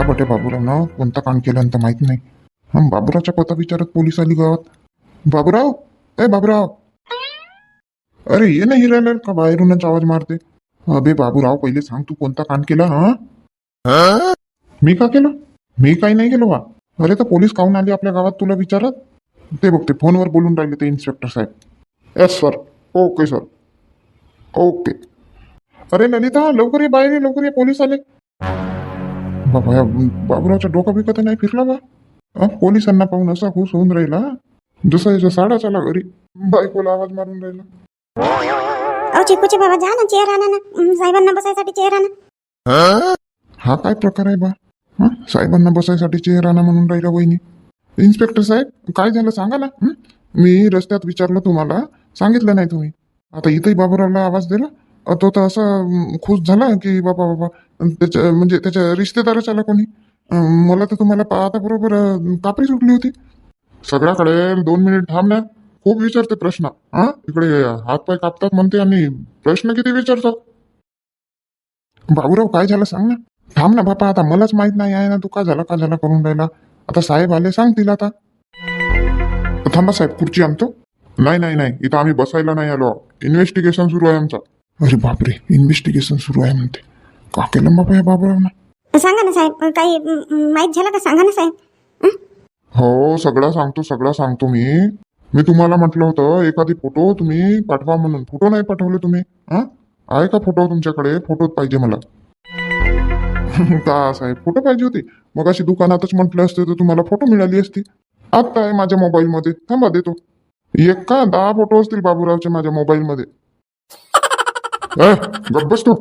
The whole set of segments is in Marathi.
बटे बाबूराव कोणता कांड केला तर माहित नाही. बाबूरावचा पत्ता विचारत पोलीस आली गावात. बाबूराव, ए बाबूराव, अरे ये नाही राहिला का बाहेरूनच आवाज मारते. अबे बाबूराव पहिले सांग तू कोणता कांड केला. हा मी का केलं? मी काही नाही केलं बा. अरे तर पोलीस काहून आले आपल्या गावात तुला विचारत? ते बघते फोनवर बोलून राहिले ते इन्स्पेक्टर साहेब. Yes sir, okay sir, okay. अरे ललिता लवकर ये, बाहेर ये, लवकर ये, पोलीस आले. बाबा बाबूरावचा डोका बिकत नाही फिरला बा. पोलिसांना पाहून असा खुश होऊन राहिला जसा याचा साडा चाला घरी बायकोला आवाज मारून राहिला. चिकूचे बाबा जा ना, चेअर आणा ना, साहेबांना बसायसाठी चेअर आणा. हा काय प्रकार आहे बा? साहेबांना बसायसाठी चेअर आणा म्हणून राहिला वहिनी. इन्स्पेक्टर साहेब काय झालं सांगा ना. मी रस्त्यात विचारलं तुम्हाला, सांगितलं नाही तुम्ही. आता इथंही बाबूरावला आवाज दिला तो तर असा खुश झाला की बाबा बाबा त्याच्या म्हणजे त्याच्या रिश्तेदारच आला कोणी. मला तर तुम्हाला पाहता बरोबर कापरी सुटली होती. सगळ्याकडे 2 मिनिट थांब ना, खूप विचारते प्रश्न. इकडे हातपाय कापतात म्हणते आणि प्रश्न किती विचारतात. बाबूराव काय झालं सांग ना. थांब ना बापा, आता मलाच माहित नाही आहे ना तू का झाला करून राहिला. आता साहेब आले सांगतील आता. थांबा साहेब, खुर्ची आणतो. नाही नाही नाही, इथं आम्ही बसायला नाही आलो, इन्व्हेस्टिगेशन सुरू आहे आमचा. अरे बापरे, इन्व्हेस्टिगेशन सुरू आहे म्हणते. का केलं बाबा या बाबूरावना? सांगा ना साहेब, काही माहित झालं का? सांगा ना साहेब. हो सगळं सांगतो मी तुम्हाला म्हटलं होतं एखादी फोटो तुम्ही पाठवा म्हणून. फोटो नाही पाठवले तुम्ही. आहे का फोटो तुमच्याकडे? फोटोच पाहिजे मला. का साहेब फोटो पाहिजे होते? मग अशी दुकानातच म्हटलं असते तर तुम्हाला फोटो मिळाली असती. आता आहे माझ्या मोबाईल मध्ये, थांबा देतो. एक का 10 फोटो असतील बाबूरावचे माझ्या मोबाईल मध्ये. गप्प बसतो,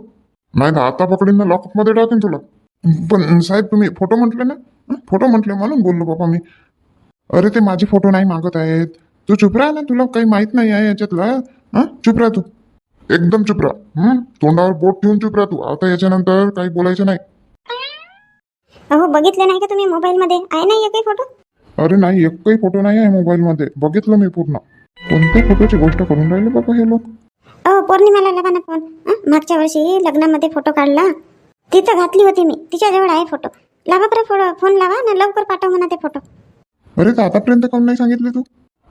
नाही ना आता पकडीन ना, लॉकअप मध्ये टाकेन तुला. पण साहेब तुम्ही फोटो म्हटले ना, फोटो म्हटले म्हणून बोललो बाबा मी. अरे ते माझे फोटो नाही मागत आहेत. तू चुप राहा ना, तुला काही माहित नाही आहे याच्यातलं. चुप राहा तू, एकदम चुप राहा. तोंडावर बोट ठेवून चुप राहा तू. आता याच्यानंतर काही बोलायचं नाही. अहो बघितले नाही का तुम्ही मोबाईल मध्ये? आहे नाही एकही फोटो? अरे नाही, एकही फोटो नाही आहे मोबाईल मध्ये. बघितलं मी पूर्ण. कोणत्या फोटोची गोष्ट करून राहिले बाबा हे लोक? अहो पौर्णिमाला लावा ना फोन. मागच्या वर्षी लग्नामध्ये फोटो काढला, तिथं घातली होती मी, तिच्याजवळ आहे फोटो. लावा बरं फोन लावा ना, लवकर पाठव म्हणा ते फोटो. अरे तर आतापर्यंत काऊन नाही सांगितले तू?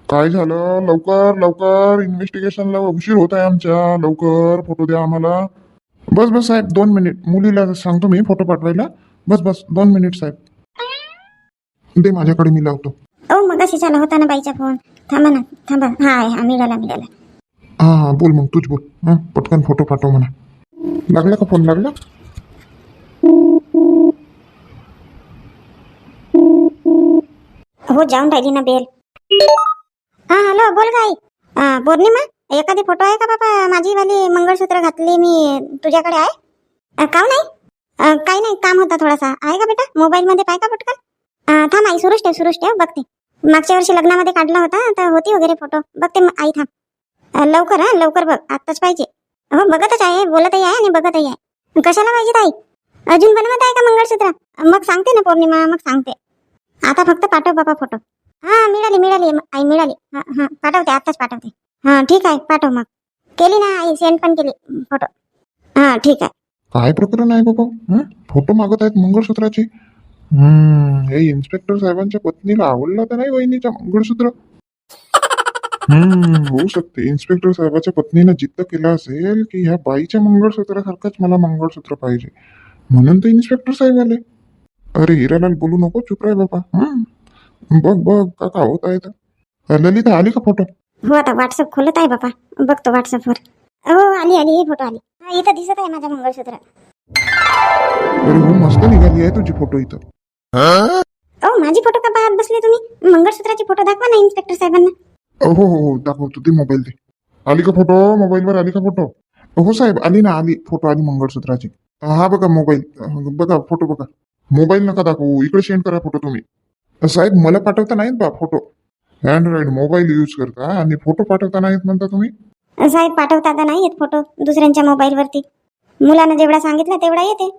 काय झालं? लवकर लवकर, इन्व्हेस्टिगेशनला उशीर होत आहे आमच्या. लवकर फोटो द्या आम्हाला. बस साहेब 2 मिनिट, मुलीला सांगतो मी फोटो पाठवायला. बस 2 मिनिट साहेब, दे माझ्याकडे, मी लावतो. मग अशी चाला होता ना बाईचा फोन. थांबा ना, थांबा. हा मिळाला. हा बोल मग, तूच बोल. पटकन फोटो पाठव म्हणा. लागला का फोन? लागला. हो जाऊन राहिली ना बेल. हॅलो बोल गाई. पौर्णिमा, एखादी फोटो आहे का बाबा? माझी वाली मंगळसूत्र घातली मी, तुझ्याकडे आहे का? नाही काही नाही, काम होता थोडासा. आहे का बेटा मोबाईल मध्ये? पाय का पटकन. थांब आई, सुरूच ठेव बघते. मागच्या वर्षी लग्नामध्ये काढला होता तर होती वगैरे फोटो. बघते आई, थांब. लवकर बघ, आत्ताच पाहिजे. हो बघतच आहे, बोलतही आहे आणि बघतही आहे. कशाला पाहिजे ताई? अजून बनवत आहे का मंगळसूत्र? मग सांगते ना पौर्णिमा, मग सांगते. आता फक्त पाठव बाबा फोटो. मिळाली आई, मिळाली. पाठवते, आत्ताच पाठवते. ठीक आहे, पाठव. मग केली ना आई, सेंड पण केली फोटो. ठीक आहे. काय प्रकरण आहे बाबा? फोटो मागत आहेत मंगळसूत्राची. हे इन्स्पेक्टर साहेबांच्या पत्नीला आवडला तर नाही वहिनीच्या मंगळसूत्र. होऊ शकते इन्स्पेक्टर साहेबाच्या पत्नीनं जिद्द केला असेल की ह्या बाईच्या मंगळसूत्रासारखंच मला मंगळसूत्र पाहिजे, म्हणून तर इन्स्पेक्टर साहेब आले. अरे हिरालाल बोलू नको, चुप राह बाबा. बघ का होत आहे तर. ललिता आली का फोटो? हो आता व्हॉट्सअप खोलत आहे बाबा, बघतो व्हॉट्सअपवर. हो आली फोटो आली. इथं दिसत आहे माझं मंगळसूत्र. अरे हो, मस्त निघाली आहे तुझी फोटो इथं. माझी फोटो का पाहत बसले तुम्ही? मंगळसूत्राची फोटो दाखवा ना इन्स्पेक्टर साहेबांना. हो दाखवतो, ते मोबाईल दे. आली का फोटो? मोबाईलवर आली का फोटो? हो साहेब आली ना, आली फोटो आली मंगळसूत्राची. हा बघा मोबाईल, बघा फोटो बघा. मोबाईल नका दाखवू, इकडे सेंड करा फोटो तुम्ही. साहेब मला पाठवता नाहीत बा फोटो. अँड्रॉइड मोबाईल यूज करता आणि फोटो पाठवता नाहीत म्हणता तुम्ही? साहेब पाठवता का नाही येत फोटो दुसऱ्यांच्या मोबाईल वरती? मुलानं जेवढा सांगितलं तेवढा येते.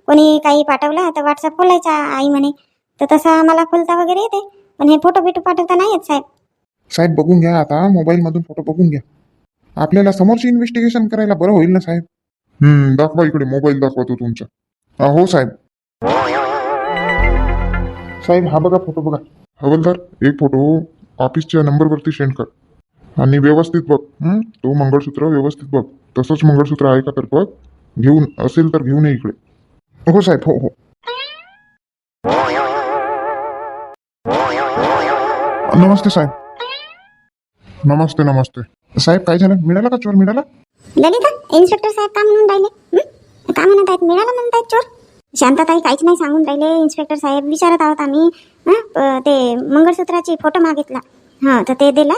कोणी काही पाठवलं तर व्हॉट्सअप खोलायचा आई म्हणे, तर तसा मला खोलता वगैरे येते. पण हे फोटो बिटो पाठवता नाही येत साहेब. साहेब बघून घ्या आता, मोबाईल मधून फोटो बघून घ्या. आपल्याला समोरची इन्व्हेस्टिगेशन करायला बरं होईल ना साहेब. दाखवा इकडे, मोबाईल दाखवा तो तुमचा. हो साहेब. साहेब हा बघा फोटो बघा. हवलदार एक फोटो ऑफिसच्या नंबरवरती सेंड कर आणि व्यवस्थित बघ. तो मंगळसूत्र व्यवस्थित बघ. तसंच मंगळसूत्र आहे का तर बघ. घेऊन असेल तर घेऊन ये इकडे. हो साहेब, हो हो. नमस्ते साहेब. नमस्ते नमस्ते. साहेब काय झालं, मिळाला का चोर मिळाला? ललिता, इन्स्पेक्टर साहेब का म्हणून राहिले? का म्हणत आहेत मिळाला म्हणत आहेत चोर? शांताताई काहीच नाही सांगून राहिले. इन्स्पेक्टर साहेब विचारत आहोत आम्ही. ते मंगळसूत्राची फोटो मागितला. हां, तर ते दिला.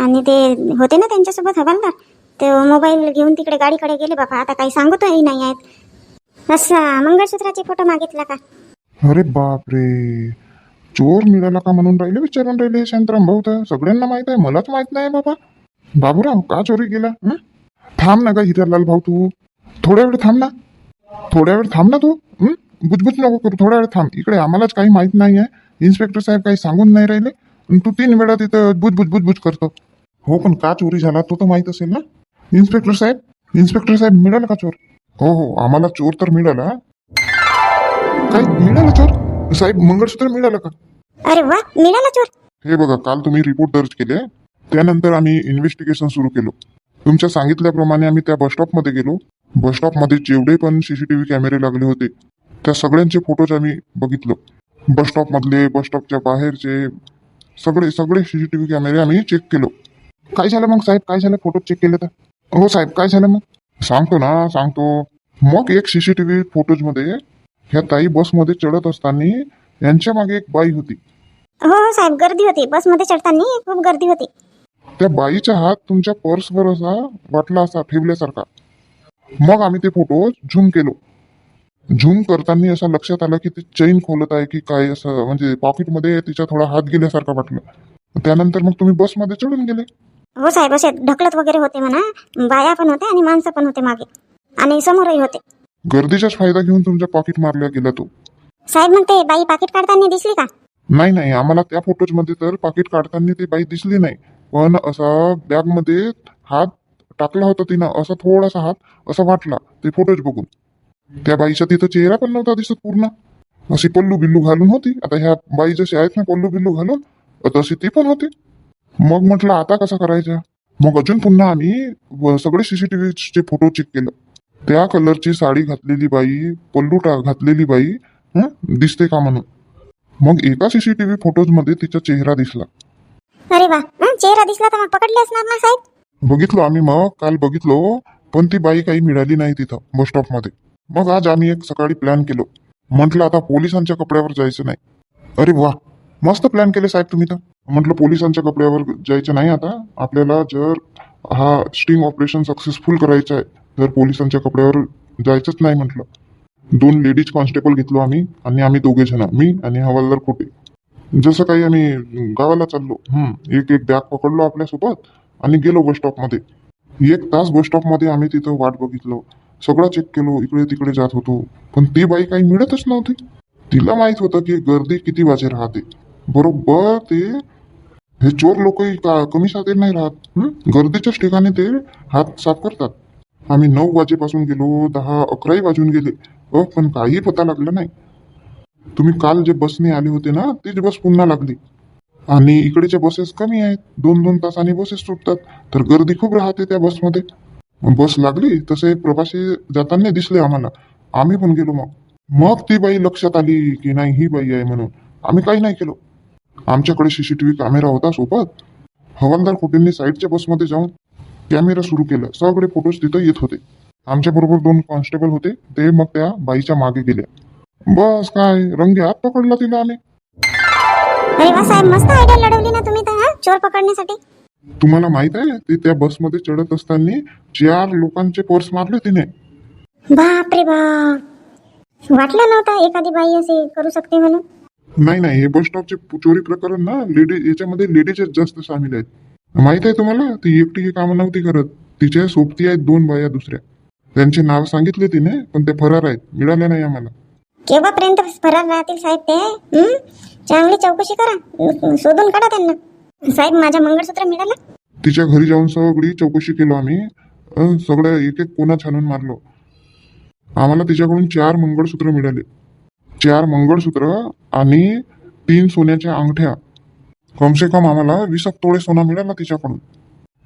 आणि ते होते ना त्यांच्यासोबत हवालदार, ते मोबाईल घेऊन तिकडे गाडीकडे गेले बाबा. आता काही सांगतही नाही आहेत. असा मंगळसूत्राची फोटो मागितला का? अरे बापरे, चोर मिळाला का म्हणून राहिले, विचारून राहिले शांताराम भाऊ. तर सगळ्यांना माहित आहे, मलाच माहित नाही बाबा. बाबूराव का चोरी गेला? थांब ना गा हिरालाल भाऊ, तू थोड्या वेळ थांब ना. थोड्या वेळ थांब ना तू. बुजबुज नको करू, थोड्या वेळ थांब. इकडे आम्हालाच काही माहित नाही आहे. इन्स्पेक्टर साहेब काही सांगून नाही राहिले आणि तू 3 वेळा तिथं बुजबुज बुजबुज करतो. हो पण का चोरी झाला तो तर माहित असेल ना इन्स्पेक्टर साहेब. इन्स्पेक्टर साहेब मिळाला का चोर? हो हो, आम्हाला चोर तर मिळाला. काय मिळालं चोर? साहेब मंगळसूत्र मिळालं का? अरे वा, मिळाला चोर. हे बघा, काल तुम्ही रिपोर्ट दर्ज केले, त्यानंतर आम्ही इन्व्हेस्टिगेशन सुरू केलं. तुमच्या सांगितल्याप्रमाणे आम्ही त्या बसस्टॉपमध्ये गेलो. बसस्टॉपमध्ये जेवढे पण सीसीटीव्ही कॅमेरे लागले होते त्या सगळ्यांचे फोटोज आम्ही बघितलं. बसस्टॉपमधले, बसस्टॉपच्या बाहेरचे सगळे सगळे सीसीटीव्ही कॅमेरे आम्ही चेक केलो. काय झालं मग साहेब, काय झालं फोटो चेक केले तर? हो साहेब, काय झालं मग? सांगतो ना, सांगतो. मग एक सीसीटीव्ही फुटेजमध्ये ह्या ताई बसमध्ये चढत असताना यांच्या मागे एक बाई होती. हो साहेब, गर्दी होती बसमध्ये चढताना, खूप गर्दी होती. त्या बाईचा हात तुमच्या पर्सवर असा वाटला, असा ठेवल्यासारखा. मग आम्ही ते फोटो झूम केलो. झूम करताना असं लक्षात आलं की ती चैन खोलत आहे की काय, असं म्हणजे पॉकेटमध्ये तिच्या थोडा हात गेल्यासारखा वाटलं. त्यानंतर मग तुम्ही बसमध्ये चढून गेले. हो साहेब, असे ढकलत वगैरे होते म्हणा. बाया पण होते आणि माणसं पण होते मागे, आणि समोरही होते. गर्दीचाच फायदा घेऊन तुमच्या पॉकेट मारल्या गेला तो. साहेब मग ते बाई पाकिट काढताना दिसली का? नाही नाही, आम्हाला त्या फोटोजमध्ये तर पाकिट काढताना ती बाई दिसली नाही. पण असा बॅगमध्ये हात टाकला होता तिनं, असा थोडासा हात असा वाटला ते फोटोज बघून. त्या बाईचा तिथं चेहरा पण नव्हता दिसत पूर्ण. अशी पल्लू बिल्लू घालून होती. आता ह्या बाई जशी आहेत ना पल्लू बिल्लू घालून, तशी ती पण होती. मग म्हटलं आता कसं करायचं. मग अजून पुन्हा आम्ही सगळे सीसीटीव्हीचे फोटो चेक केलं. त्या कलरची साडी घातलेली बाई, पल्लू घातलेली बाई दिसते का म्हणून. मग एका सीसीटीव्ही फोटोज मध्ये तिचा चेहरा दिसला. अरे वा, चेहरा दिसला तर मग पकडले असणार ना साहेब? बघितलो आम्ही, मग काल बघितलो, पण ती बाई काही मिळाली नाही तिथं बस स्टॉप मध्ये. मग आज आम्ही एक सकाळी प्लॅन केलो. म्हटलं आता पोलिसांच्या कपड्यावर जायचं नाही. अरे वा, मस्त प्लॅन केले साहेब तुम्ही तर. म्हटलं पोलिसांच्या कपड्यावर जायचं नाही आता आपल्याला. जर हा स्टिंग ऑपरेशन सक्सेसफुल करायचं आहे तर पोलिसांच्या कपड्यावर जायचंच नाही म्हटलं. 2 लेडीज कॉन्स्टेबल घेतलो आम्ही, आणि आम्ही 2 जण, मी आणि हवालदार खोटे. जसं काही आम्ही गावाला चाललो. एक एक बॅग पकडलो आपल्यासोबत आणि गेलो बस स्टॉपमध्ये. 1 तास बस स्टॉपमध्ये आम्ही तिथं वाट बघितलो. सगळं चेक केलो, इकडे तिकडे जात होतो, पण ती बाई काही मिळतच नव्हती. तिला माहित होतं की गर्दी किती वाजे राहते. बरोबर ते हे चोर लोकही कमी साधे नाही राहत. गर्दीच्याच ठिकाणी ते हात साफ करतात. आम्ही 9 वाजेपासून गेलो, 10-11 वाजून गेले, पण काही पता लागला नाही. तुम्ही काल जे बसने आले होते ना, तीच बस पुन्हा लागली. आणि इकडेच्या बसेस कमी आहेत, 2-2 तासांनी बसेस सुटतात, तर गर्दी खूप राहते त्या बसमध्ये. बस लागली तसे प्रवासी जाताना दिसले आम्हाला. आम्ही पण गेलो. मग ती बाई लक्षात आली की नाही ही बाई आहे म्हणून. आम्ही काही नाही केलो. आमच्याकडे सीसीटीव्ही कॅमेरा होता सोबत. हवालदार खोटेंनी साईडच्या बसमध्ये जाऊन कॅमेरा सुरू केला. सगळे फोटोज तिथं येत होते. आमच्या बरोबर 2 कॉन्स्टेबल होते, ते मग त्या बाईच्या मागे गेले. बस काय रंगे हात पकडला तिला आम्ही. अरे वा साहेब, मस्त आयडिया लढवली ना तुम्ही तर चोर पकडण्यासाठी. तुम्हाला माहित आहे ते त्या बसमध्ये चढत असताना 4 लोकांचे पर्स मारले तिने. बाप रे बाप, वाटलं नव्हतं एखादी बाई असे करू शकते म्हणून. नाही नाही, हे बस स्टॉपचे चोरी प्रकरण ना लेडीज, याच्यामध्ये लेडीजच जास्त सामील आहेत. माहित आहे तुम्हाला, ती एकटी हे कामं नव्हती करत. तिच्या सोबती आहेत 2 बाया दुसऱ्या. त्यांचे नाव सांगितले तिने, पण ते फरार आहेत, मिळाले नाही आम्हाला. केव्हापर्यंत फरार राहतील साहेब ते? चांगली चौकशी करा, शोधून काढा त्यांना. साहेब माझ्या मंगळसूत्र मिळालं? तिच्या घरी जाऊन सगळी चौकशी केलो आम्ही. सगळ्या एक एक कोणा छानून मारलो. आम्हाला तिच्याकडून 4 मंगळसूत्र मिळाले. 4 मंगळसूत्र आणि 3 सोन्याच्या अंगठ्या, कमसे कम आम्हाला 20 तोळे सोना मिळाला तिच्याकडून.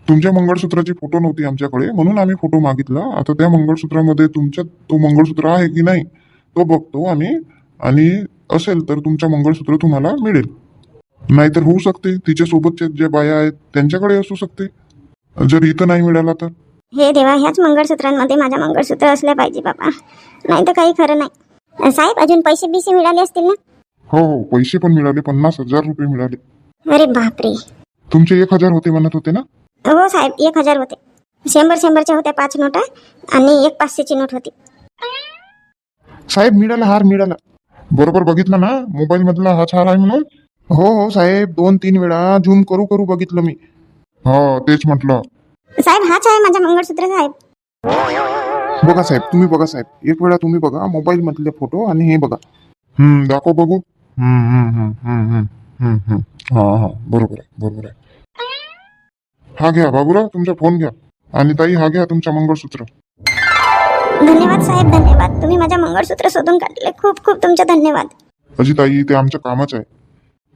तुमच्या मंगळसूत्राची फोटो नव्हती आमच्याकडे, म्हणून आम्ही फोटो मागितला. आता त्या मंगळसूत्रामध्ये तुमच्या तो मंगळसूत्र आहे की नाही तो बघतो आम्ही, आणि असेल तर तुमचं मंगळसूत्र तुम्हाला मिळेल. नाहीतर होऊ शकते तिच्या सोबतचे जे बाया आहेत त्यांच्याकडे असू शकते, जर इथं नाही मिळाला तर. हे देवा, ह्याच मंगळसूत्रांमध्ये माझ्या मंगळसूत्र असले पाहिजे बाबा, नाही तर काही खरं नाही. साहेब, अजून पैसे बिसे मिळाले असतील ना? हो हो, पैसे पण मिळाले. 50,000 रुपये मिळाले. अरे बापरे. तुमचे 1,000 होते म्हणत होते ना? हो साहेब, 1,000 होते. 100-100च्या होत्या 5 नोटा, आणि एक 500ची नोट होती. साहेब, मिळाला, हार मिळाला. बरोबर बघितलं ना मोबाईल मधला हाच हार आहे म्हणून? हो हो साहेब, 2-3 वेळा झूम करू करू बघितलं मी. हो, तेच म्हटलं. साहेब, हाच आहे माझा मंगळसूत्र साहेब. बघा साहेब, तुम्ही बघा साहेब, एक वेळा तुम्ही बघा मोबाईल मधले फोटो आणि हे बघा. दाखव बघू. हा हा, बरोबर आहे, बरोबर आहे. हा घ्या बाबूराव, तुमचा फोन घ्या. आणि ताई, हा घ्या तुमचा मंगळसूत्र. धन्यवाद साहेब, धन्यवाद. तुम्ही माझ्या मंगळसूत्र शोधून काढले. खूप खूप तुमचे धन्यवाद. अजी ताई, ते आमचं कामच आहे.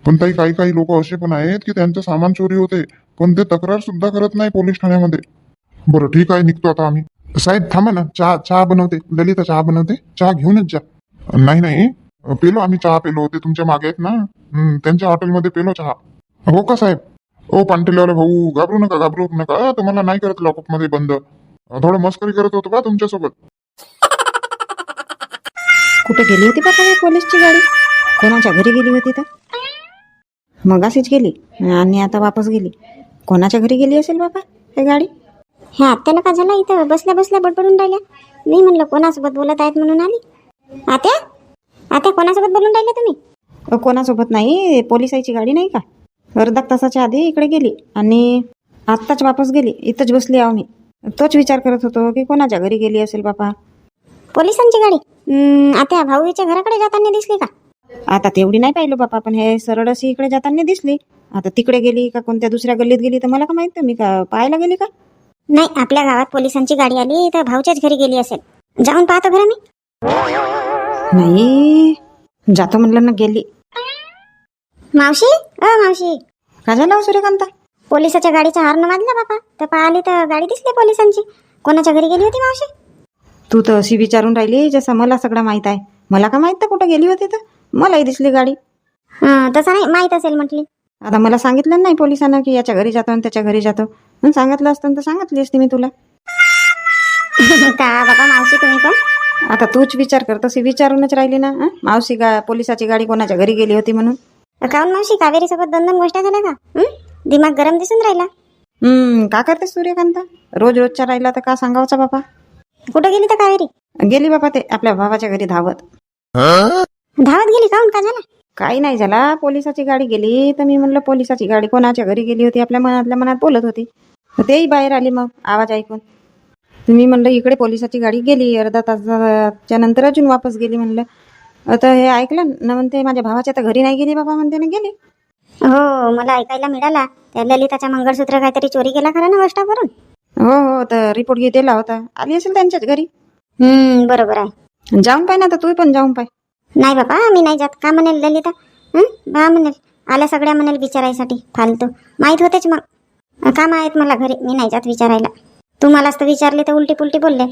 पण ताई, काही काही लोक असे पण आहेत की त्यांचं सामान चोरी होते, पण ते तक्रार सुद्धा करत नाही पोलीस ठाण्यामध्ये. बरं ठीक आहे, निघतो आता आम्ही. साहेब थांबा ना, चहा बनवते. ललिता चहा बनवते, चहा घेऊनच जा. नाही नाही, पेलो आम्ही, चहा पेलो. ते तुमच्या मागे आहेत ना, त्यांच्या हॉटेलमध्ये पेलो चहा. हो का साहेब? ओ पांटेलेवाला भाऊ, घाबरू नका. तुम्हाला नाही करत लॉकअप मध्ये बंद. थोडं मस्करी करत होतो बा तुमच्यासोबत. कुठे गेली होती बाबा ही पोलीसची गाडी? कोणाच्या घरी गेली होती तर? मगाशीच गेली आणि आता वापस गेली. कोणाच्या घरी गेली असेल बाबा ही गाडी? ह्या आत्याला का झाला इथं बसल्या बसल्या बडबडून राहिल्या? मी म्हणलं कोणासोबत बोलत आहेत म्हणून आली. आत्या, आत्या, कोणासोबत बोलून राहिले तुम्ही? कोणासोबत नाही, पोलिसाची गाडी नाही का, अर्धा तासाच्या आधी इकडे गेली आणि आत्ताच वापस गेली. इथंच बसली आहो मी. तोच विचार करत होतो की कोणाच्या घरी गेली असेल बाबा. पोलिसांची गाडी? आत्या, भाऊच्या घराकडे जाताना दिसली का? आता तेवढी नाही पाहिलं बापा, पण हे सरळ अशी इकडे जाताना दिसली. आता तिकडे गेली का कोणत्या दुसऱ्या गल्लीत गेली तर मला का माहित, मी का पाहायला गेली का? नाही, आपल्या गावात पोलिसांची गाडी आली तर भाऊच्याच घरी गेली असेल. जाऊन पाहतो बरं मी. नाही, जातो म्हणलं ना, गेली. मावशी, मावशी, का झालं हो सूर्यकांता? पोलिसाच्या गाडीचा हॉर्न वाजला बापा, तर पाहिली तर गाडी दिसली पोलिसांची. कोणाच्या घरी गेली होती मावशी? तू तर अशी विचारून राहिली जसं मला सगळं माहित आहे. मला का माहित तर कुठं गेली होती तर? मलाही दिसली गाडी. तसं नाही, माहित असेल म्हटली. आता मला सांगितलं नाही पोलिसांना की याच्या घरी जातो आणि त्याच्या घरी जातो. सांगितलं असतं तर सांगितली असती मी तुला. का बाबा मावशी, तुम्ही पण आता तूच विचार कर, तशी विचारूनच राहिली ना. मावशी पोलिसाची गाडी कोणाच्या घरी गेली होती म्हणून. काऊन मावशी, कावेरी सोबत 2-2 गोष्टी झाल्या का? दिमाग गरम दिसून राहिला. का करते सूर्यकांता? रोजच्या राहिला तर का सांगावचा बाबा. कुठं गेली तर कावेरी? गेली बाबा ते आपल्या भावाच्या घरी धावत. धावत गेली? काऊन, का झालं? काही नाही झाला, पोलिसाची गाडी गेली. तर मी म्हणलं पोलिसाची गाडी कोणाच्या घरी गेली होती, आपल्या मनातल्या मनात बोलत होती. तर तेही बाहेर आली मग आवाज ऐकून. तुम्ही म्हणलं इकडे पोलिसाची गाडी गेली, अर्धा तासाच्या नंतर अजून वापस गेली म्हणलं. आता हे ऐकलं ना, म्हणते माझ्या भावाच्या तर घरी नाही गेली बाबा, म्हणते ना गेली. हो, मला ऐकायला मिळाला त्या ललिताच्या मंगळसूत्र काहीतरी चोरी केला खरं ना वस्टावरून. हो, तर रिपोर्ट दिला होता. आली असेल त्यांच्याच घरी. बरोबर आहे. जाऊन पाय ना, तर तू पण जाऊन पाय. नाही बाबा, मी नाही जात. का म्हणेल ललिता? बा म्हणेल आल्या सगळ्या म्हणेल विचारायसाठी फालतू. माहित होतेच मग काम आहेत मला घरी, मी नाही जात विचारायला. तुम्हालाच तर विचारले तर उलटी पुलटी बोलले.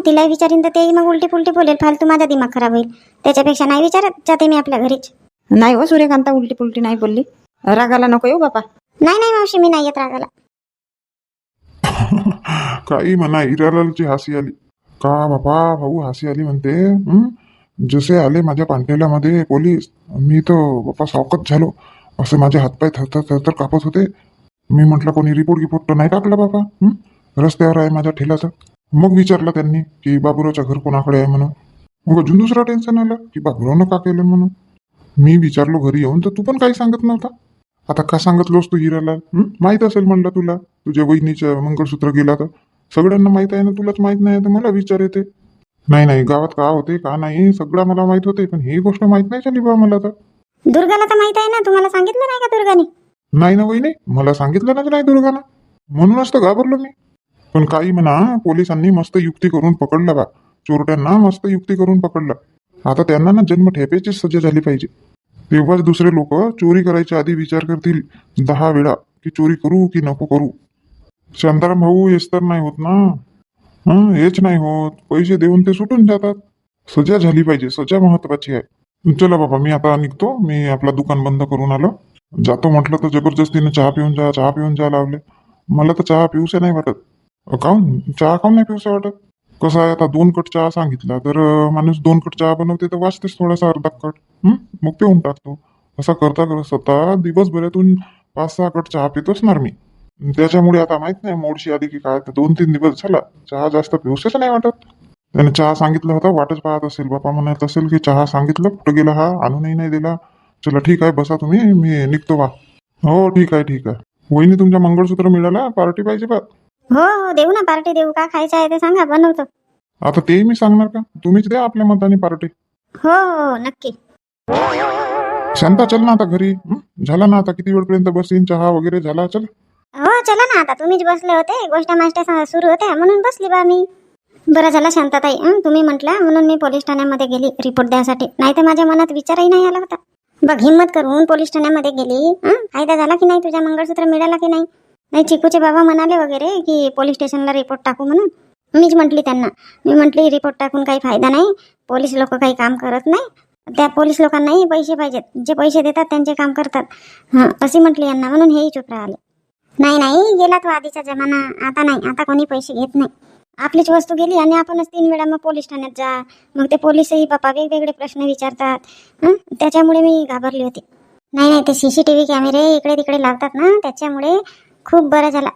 तिलाही विचारीन तर तेही मग उलटी पुलटी बोलेल. फालतू माझा दिमाग खराब होईल. त्याच्यापेक्षा नाही विचारत, जाते मी आपल्या घरीच. नाही हो सूर्यकांता, उलटी पुलटी नाही बोलली. रागाला नको येऊ बापा. नाही मावशी, मी नाही येत रागाला. काही म्हणा, हिरालालची हसी आली का बापा भाऊ, हसी आली म्हणते. जसे आले माझ्या पांटेल्यामध्ये पोलीस, मी तर बापा सावकाश झालो. असे माझे हातपाय थरथर कापत होते. मी म्हटलं कोणी रिपोर्ट तर नाही टाकला बापा. रस्त्यावर आहे माझ्या ठेल्याचं. मग विचारलं त्यांनी की बाबुरावच्या घर कोणाकडे आहे म्हणून. मग अजून दुसरा टेन्शन आलं की बाबुरावनं का केलं म्हणून. मी विचारलो घरी येऊन, तर तू पण काही सांगत नव्हता. आता का सांगितलोस तू हिरालाल? माहित असेल म्हणलं तुला, तुझ्या वहिनीचं मंगळसूत्र गेला तर. सगळ्यांना माहित आहे ना, तुलाच माहित नाही तर मला विचार येते. नाही, गावात का होते का नाही सगळं मला माहित होते, पण ही गोष्ट माहित नाही झाली बा मला तर. दुर्गाला तर माहित आहे ना, तुम्हाला सांगितलं नाही का दुर्गाने? नाही ना वहिनी, मला सांगितलं ना नाही दुर्गानं, म्हणूनच तर घाबरलो मी. पण काही म्हणा, पोलिसांनी मस्त युक्ती करून पकडलं बा. चोरट्यांना मस्त युक्ती करून पकडलं. आता त्यांना ना जन्म ठेपेची सजा झाली पाहिजे. तेव्हाच दुसरे लोक चोरी करायच्या आधी विचार करतील 10 वेळा की चोरी करू की नको करू. शांताराम भाऊ, हेच तर नाही होत ना. हेच नाही होत. पैसे देऊन ते सुटून जातात. सजा झाली पाहिजे, सजा महत्वाची आहे. चला बाबा, मी आता निघतो. मी आपला दुकान बंद करून आलो. जातो म्हटलं तर जबरदस्तीने चहा पिऊन जा लावले. मला तर चहा पिऊसे नाही वाटत. काऊन चहा काऊन नाही पिऊसे वाटत? कसं आहे, आता 2 कट चहा सांगितला तर माणूस 2 कट चहा बनवते तर वाचतेच थोडासा अर्धा कट. मग पिऊन टाकतो. असा करता करत स्वतः दिवसभरातून 5-6 कट चहा पित असणार मी. त्याच्यामुळे आता माहित नाही मोडशी आली की काय, तर 2-3 दिवस झाला चहा जास्त पिऊसेच नाही वाटत. त्याने चहा सांगितलं होतं, वाटच पाहत असेल बापा, म्हणत असेल की चहा सांगितलं कुठं गेला हा, आणूनही नाही दिला. चला ठीक आहे, बसा तुम्ही, मी निघतो बा. हो ठीक आहे. वहिनी, तुमच्या मंगळसूत्र मिळाला, पार्टी पाहिजे बा. हो हो देऊ ना पार्टी देऊ. का खायचं आहे ते सांगा, बनवतो. आता तेही मी सांगणार का? तुम्हीच द्या आपल्या मताने पार्टी. हो हो नक्की. शांता, चल ना आता घरी. झाला ना आता, किती वेळपर्यंत बसीन? चहा वगैरे झाला, चल. हो चला ना, आता तुम्हीच बसले होते, गोष्ट माष्ट सुरू होत्या म्हणून बसली बा मी. बरं झालं शांताताई, तुम्ही म्हटलं म्हणून मी पोलीस ठाण्यामध्ये गेली रिपोर्ट द्यायसाठी. नाही तर माझ्या मनात विचारही नाही आला होता. बघ, हिंमत करून पोलीस ठाण्यामध्ये गेली. फायदा झाला की नाही? तुझ्या मंगळसूत्र मिळाला की नाही? नाही, चिकूचे बाबा म्हणाले वगैरे की पोलीस स्टेशनला रिपोर्ट टाकू म्हणून. मीच म्हटली त्यांना, मी म्हटली रिपोर्ट टाकून काही फायदा नाही, पोलीस लोक काही काम करत नाही, त्या पोलीस लोकांनाही पैसे पाहिजेत, जे पैसे देतात त्यांचे काम करतात. अशी म्हटली यांना, म्हणून हेही चुप राहिले. नाही गेला तो आधीचा जमाना, आता नाही. आता कोणी पैसे घेत नाही. आपलीच वस्तू गेली आणि आपणच 3 वेळा मग पोलीस ठाण्यात जा. मग ते पोलीसही बापा वेगवेगळे प्रश्न विचारतात. त्याच्यामुळे मी घाबरली होती. नाही, ते CCTV कॅमेरे इकडे तिकडे लावतात ना, त्याच्यामुळे खूप बरं झाला,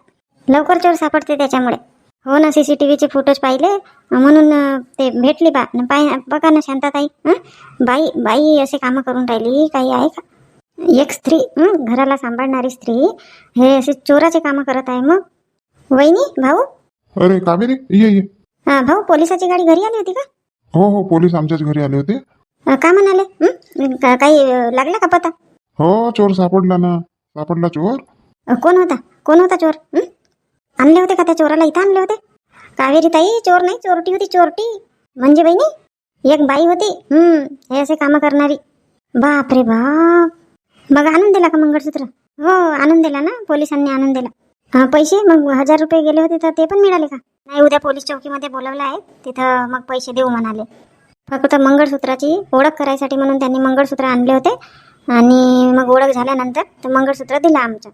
लवकर चोर सापडते त्याच्यामुळे. हो ना, CCTVचे फोटोज पाहिले म्हणून ते भेटली बा. बघा ना शांताताई, बाई असे कामं करून राहिली, काही आहे का? एक स्त्री, घराला सांभाळणारी स्त्री हे असे चोराचे कामं करत आहे. मग वहिनी, भाऊ. अरे कावेरी, ये. भाऊ, पोलिसाची गाडी घरी आली होती का? हो, पोलीस आमच्याच घरी आले होते. का म्हणाले? काही लागला का पता? हो, चोर सापडला चोर. कोण होता चोर? आणले होते का त्या चोराला? इथं आणले होते? कावेरी ताई, चोर नाही, चोरटी होती, चोरटी. म्हणजे बहिणी एक बाई होती हे असे कामं करणारी. बाप रे बाप. मग आणून दिला का मंगळसूत्र? हो आणून दिला ना, पोलिसांनी आणून दिला. पैसे मग 1000 रुपये गेले होते तर ते पण मिळाले का? नाही, उद्या पोलीस चौकीमध्ये बोलवलं आहे, तिथं मग पैसे देऊ म्हणाले. फक्त मंगळसूत्राची ओळख करायसाठी म्हणून त्यांनी मंगळसूत्र आणले होते आणि मग ओळख झाल्यानंतर ते मंगळसूत्र दिलं आमचं.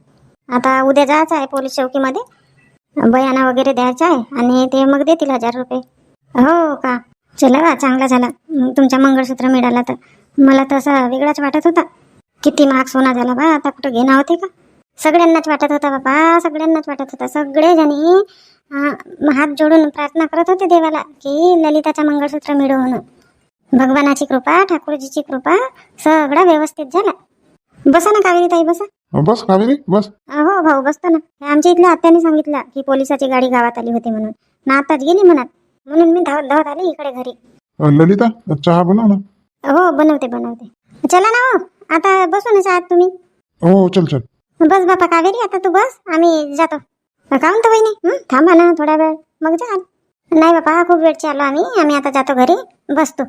आता उद्या जायचं आहे पोलीस चौकीमध्ये, बयाना वगैरे द्यायचा आहे आणि ते मग देतील 1000 रुपये. हो का? चला बा, चांगला झाला तुमच्या मंगळसूत्र मिळाला. तर मला तर असा वेगळाच वाटत होता. किती महाग सोना झाला बा, आता कुठं घेणं होते का? सगळ्यांनाच वाटत होता बाबा, सगळ्यांनाच वाटत होता. सगळेजणी हात जोडून प्रार्थना करत होते देवाला की ललिताचा मंगळसूत्र मिळो म्हणून. भगवानाची कृपा, ठाकूरजीची कृपा, सगळा व्यवस्थित झाला. बसा ना कावेरी ताई, बसा. बस कावेरी, बस. हो भाऊ, बसतो ना. आमच्या इथल्या आत्याने सांगितलं की पोलिसाची गाडी गावात आली होती म्हणून, ना आताच गेली म्हणत, म्हणून मी धावत आली इकडे घरी. ललिता, चहा बनव ना. हो बनवते. चला ना हो, आता बसू ना आहात तुम्ही. हो, चल. बस बापा कावेरी, आता तू बस, आम्ही जातो. काहून तर वहिनी, थांबा ना थोडा वेळ, मग जा. नाही बापा, खूप वेळचे आलो आम्ही आता जातो घरी, बसतो.